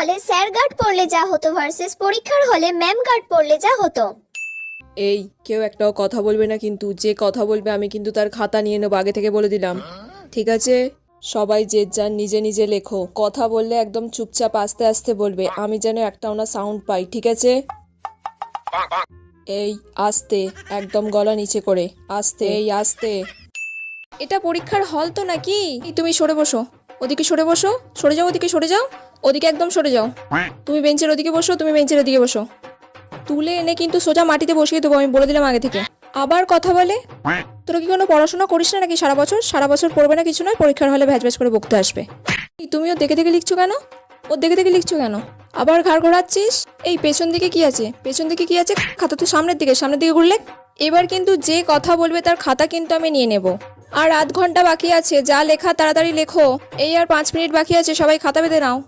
হলে sir guard পরলে যা হতো ভার্সেস পরীক্ষার হলে ম্যাম গার্ড পরলে যা হতো। এই কেউ একটাও কথা বলবে না, কিন্তু যে কথা বলবে আমি কিন্তু তার খাতা নিয়ে নেবো, আগে থেকে বলে দিলাম। ঠিক আছে, সবাই যে যার নিজে নিজে লেখো। কথা বললে একদম চুপচাপ আস্তে আস্তে বলবে, আমি যেন একটাও না সাউন্ড পাই। ঠিক আছে? এই আস্তে, একদম গলা নিচে করে আস্তে, এই আস্তে। এটা পরীক্ষার হল তো নাকি? তুমি সরে বসো, ওদিকে সরে বসো, সরে যাও, ওদিকে সরে যাও, ওদিকে একদম সরে যাও। তুমি বেঞ্চের ওদিকে বসো, তুমি বেঞ্চের ওদিকে বসো। তুলে এনে কিন্তু সোজা মাটিতে বসিয়ে দেবো, আমি বলে দিলাম আগে থেকে। আবার কথা বলে। তোরা কি কোনো পড়াশোনা করিস না নাকি? সারা বছর পড়বে না, কিছু নয়, পরীক্ষার হলে ভ্যাজ ভ্যাজ করে বকতে আসবে। তুমিও দেখে দেখে লিখছো কেন? ও দেখে দেখে লিখছো কেন? আবার ঘাড় ঘোরাচ্ছিস? এই পেছন দিকে কি আছে? পেছন দিকে কি আছে? খাতা তো সামনের দিকে ঘুরলে। এবার কিন্তু যে কথা বলবে তার খাতা কিন্তু আমি নিয়ে নেব। আর আধ ঘন্টা বাকি আছে, যা লেখা তাড়াতাড়ি লেখো। এই আর 5 মিনিট বাকি আছে, সবাই খাতা বেঁধে নাও।